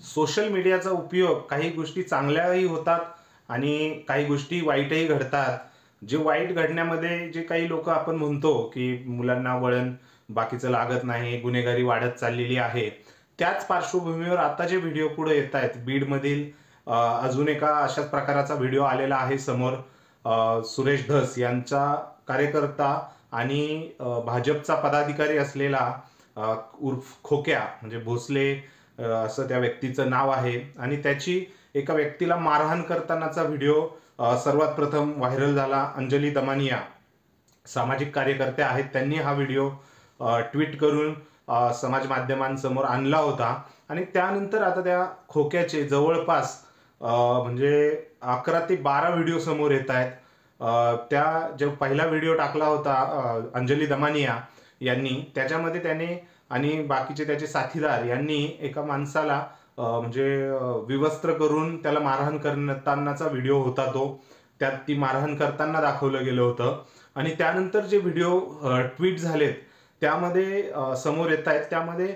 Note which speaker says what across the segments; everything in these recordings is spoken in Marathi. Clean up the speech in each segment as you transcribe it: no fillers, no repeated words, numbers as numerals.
Speaker 1: सोशल मीडियाचा उपयोग काही गोष्टी चांगल्याही होतात आणि काही गोष्टी वाईटही घडतात. जे वाईट घडण्यामध्ये जे काही लोक आपण म्हणतो की मुलांना वळण बाकीचं लागत नाही, गुन्हेगारी वाढत चाललेली आहे. त्याच पार्श्वभूमीवर आता जे व्हिडिओ पुढे येत आहेत बीडमधील अजून एका अशाच प्रकाराचा व्हिडिओ आलेला आहे समोर. सुरेश धस यांचा कार्यकर्ता आणि भाजपचा पदाधिकारी असलेला उर्फ खोक्या म्हणजे भोसले असं त्या व्यक्तीचं नाव आहे आणि त्याची एका व्यक्तीला मारहाण करतानाचा व्हिडिओ सर्वात प्रथम व्हायरल झाला. अंजली दमानिया सामाजिक कार्यकर्ते आहेत, त्यांनी हा व्हिडिओ ट्विट करून समाज माध्यमांसमोर आणला होता आणि त्यानंतर आता त्या खोक्याचे जवळपास म्हणजे 11 ते 12 व्हिडिओ समोर येत आहेत. त्या जो पहिला व्हिडिओ टाकला होता अंजली दमानिया यांनी, त्याच्यामध्ये त्याने आणि बाकीचे त्याचे साथीदार यांनी एका माणसाला म्हणजे विवस्त्र करून त्याला मारहाण करतानाचा व्हिडिओ होता तो. त्यात ती मारहाण करताना दाखवलं गेलं होतं आणि त्यानंतर जे व्हिडिओ ट्विट झालेत त्यामध्ये समोर येत आहेत, त्यामध्ये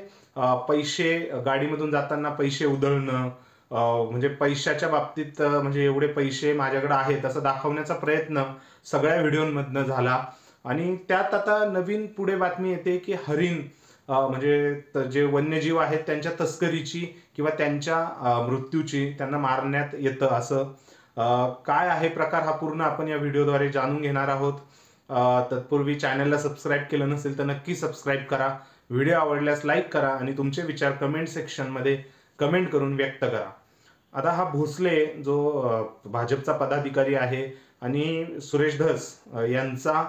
Speaker 1: पैसे गाडीमधून जाताना पैसे उधळणं, म्हणजे पैशाच्या बाबतीत म्हणजे एवढे पैसे माझ्याकडे आहेत असं दाखवण्याचा प्रयत्न सगळ्या व्हिडिओमधनं झाला. आणि त्यात आता नवीन पुढे बातमी येते की हरिण म्हणजे जे वन्यजीव आहेत त्यांच्या तस्करीची किंवा त्यांच्या मृत्यूची, त्यांना मारण्यात येतं असं काय आहे प्रकार हा पूर्ण आपण या व्हिडिओद्वारे जाणून घेणार आहोत. तत्पूर्वी चॅनलला सबस्क्राईब केलं नसेल तर नक्की सबस्क्राईब करा. व्हिडिओ आवडल्यास लाईक करा आणि तुमचे विचार कमेंट सेक्शनमध्ये कमेंट करून व्यक्त करा. आता हा भोसले जो भाजपचा पदाधिकारी आहे आणि सुरेश धस यांचा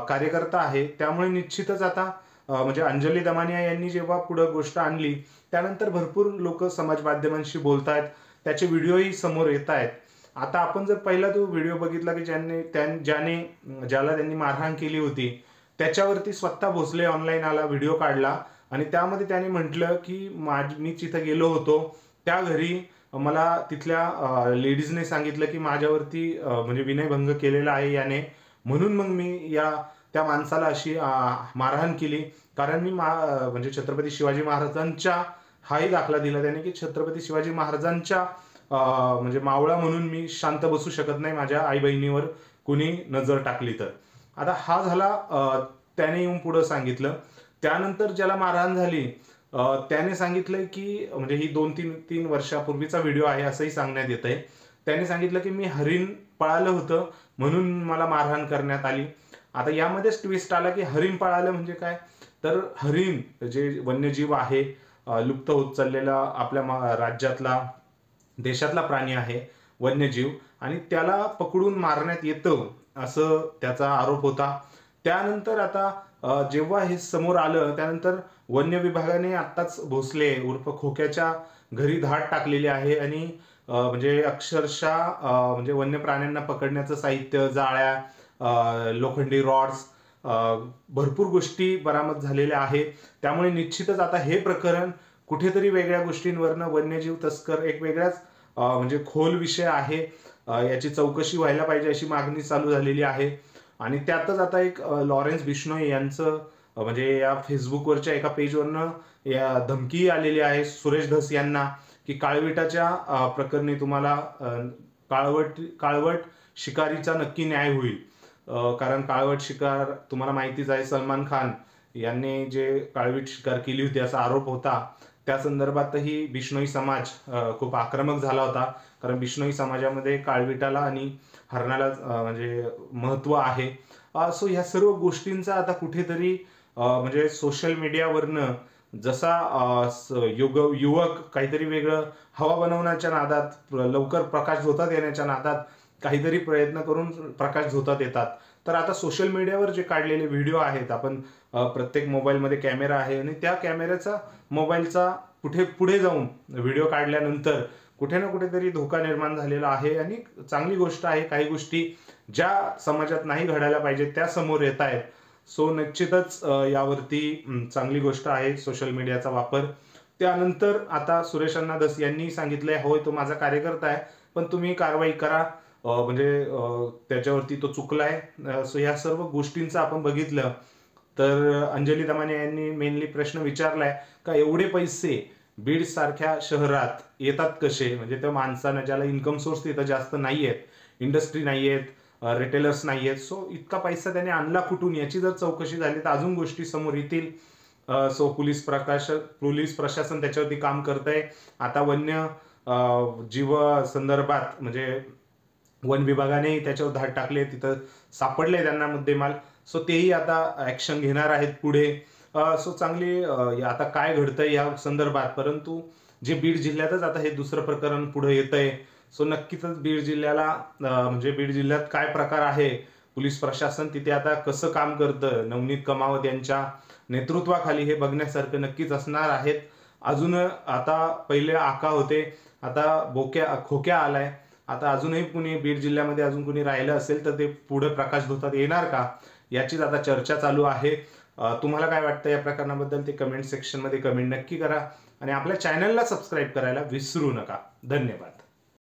Speaker 1: कार्यकर्ता आहे, त्यामुळे निश्चितच आता म्हणजे अंजली दमानिया यांनी जेव्हा पुढे गोष्ट आणली त्यानंतर भरपूर लोक समाज माध्यमांशी बोलतायत, त्याचे व्हिडिओही समोर येत आहेत. आता आपण जर पहिला तो व्हिडिओ बघितला की ज्याला त्यांनी मारहाण केली होती त्याच्यावरती स्वतः भोसले ऑनलाईन आला, व्हिडिओ काढला आणि त्यामध्ये त्याने म्हटलं की मी तिथं गेलो होतो, त्या घरी मला तिथल्या लेडीजने सांगितलं की माझ्यावरती म्हणजे विनयभंग केलेला आहे याने, म्हणून मग मी त्या माणसाला अशी मारहाण केली. कारण मी म्हणजे छत्रपती शिवाजी महाराजांच्या हाही दाखला दिला त्याने की छत्रपती शिवाजी महाराजांच्या म्हणजे मावळा म्हणून मी शांत बसू शकत नाही माझ्या आई बहिणीवर कुणी नजर टाकली तर. आता हा झाला त्याने येऊन पुढे सांगितलं. त्यानंतर ज्याला मारहाण झाली त्याने सांगितलंय की म्हणजे ही 2-3 वर्षापूर्वीचा व्हिडिओ आहे असंही सांगण्यात येत आहे. त्याने सांगितलं की मी हरिण पळालं होतं म्हणून मला मारहाण करण्यात आली. आता यामध्येच ट्विस्ट आला की हरिण पळालं म्हणजे काय, तर हरिण जे वन्यजीव आहे लुप्त होत चाललेला आपल्या राज्यातला देशातला प्राणी आहे वन्यजीव, आणि त्याला पकडून मारण्यात येतं असं त्याचा आरोप होता. त्यानंतर आता जेव्हा हे समोर आलं त्यानंतर वन्य विभागाने आत्ताच भोसले उर्फ खोक्याच्या घरी धाड टाकलेली आहे आणि म्हणजे अक्षरशः म्हणजे वन्य प्राण्यांना पकडण्याचं साहित्य, जाळ्या, लोखंडी रॉड्स, भरपूर गोष्टी बरामद झालेल्या आहेत. त्यामुळे निश्चितच आता हे प्रकरण कुठेतरी वेगळ्या गोष्टींवरनं वन्यजीव तस्कर एक वेगळ्याच म्हणजे खोल विषय आहे, याची चौकशी व्हायला पाहिजे अशी मागणी चालू झालेली आहे. आणि त्यातच आता एक लॉरेन्स बिश्नोई यांचं म्हणजे या फेसबुकवरच्या एका पेजवरनं या धमकी आलेली आहे सुरेश धस यांना की काळविटाच्या प्रकरणी तुम्हाला काळवट शिकारीचा नक्की न्याय होईल. कारण काळवट शिकार तुम्हाला माहितीच आहे, सलमान खान यांनी जे काळवीट शिकार केली होती असा आरोप होता. त्या संदर्भातही बिश्नोई समाज खूप आक्रमक झाला होता, कारण बिश्नोई समाजामध्ये काळविटाला आणि हरणाला म्हणजे महत्व आहे. सो ह्या सर्व गोष्टींचा आता कुठेतरी म्हणजे सोशल मीडियावरनं जसा युवक काहीतरी वेगळं हवा बनवण्याच्या नादात, लवकर प्रकाश झोतात येण्याच्या नादात काहीतरी प्रयत्न करून प्रकाश झोतात येतात, तर आता सोशल मीडियावर जे काढलेले व्हिडिओ आहेत, आपण प्रत्येक मोबाईलमध्ये कॅमेरा आहे आणि त्या कॅमेऱ्याचा मोबाईलचा पुढे जाऊन व्हिडिओ काढल्यानंतर कुठे ना कुठेतरी धोका निर्माण झालेला आहे. आणि चांगली गोष्ट आहे, काही गोष्टी ज्या समाजात नाही घडायला पाहिजे त्या समोर येत आहेत. सो निश्चितच यावरती चांगली गोष्ट आहे सोशल मीडियाचा वापर. त्यानंतर आता सुरेश अण्णा धस यांनी सांगितलंय, होय तो माझा कार्यकर्ता आहे पण तुम्ही कारवाई करा, म्हणजे त्याच्यावरती तो चुकलाय. सो या सर्व गोष्टींचं आपण बघितलं तर अंजली दमानिया यांनी मेनली प्रश्न विचारलाय का एवढे पैसे बीड सारख्या शहरात येतात कसे, म्हणजे त्या माणसानं ज्याला इन्कम सोर्स तिथं जास्त नाही आहेत, इंडस्ट्री नाही आहेत, रिटेलर्स नाही आहेत, सो इतका पैसा त्याने आणला कुठून याची जर चौकशी झाली तर अजून गोष्टी समोर येतील. सो पोलीस प्रशासन त्याच्यावरती काम करतंय. आता वन्य जीव संदर्भात म्हणजे वन विभागाने त्याच्यावर धाड टाकले, तिथं सापडले त्यांना मुद्देमाल. सो तेही आता ऍक्शन घेणार आहेत पुढे. सो चांगली आता काय घडतंय या संदर्भात, परंतु जे बीड जिल्ह्यातच आता हे दुसरं प्रकरण पुढे येतंय. सो नक्कीच बीड जिल्ह्याला म्हणजे बीड जिल्ह्यात काय प्रकार आहे, पोलीस प्रशासन तिथे आता कसं काम करतं नवनीत कमावत यांच्या नेतृत्वाखाली, हे बघण्यासारखं नक्कीच असणार आहेत. अजून आता पहिले आका होते, आता खोक्या आलाय. आता अजूनही कुणी बीड जिल्ह्यामध्ये अजून कुणी राहिलं असेल तर ते पुढे प्रकाशझोतात येणार का, याचीच आता चर्चा चालू आहे. तुम्हाला काय वाटतं या प्रकरणाबद्दल ते कमेंट सेक्शनमध्ये कमेंट नक्की करा आणि आपल्या चॅनलला सबस्क्राईब करायला विसरू नका. धन्यवाद.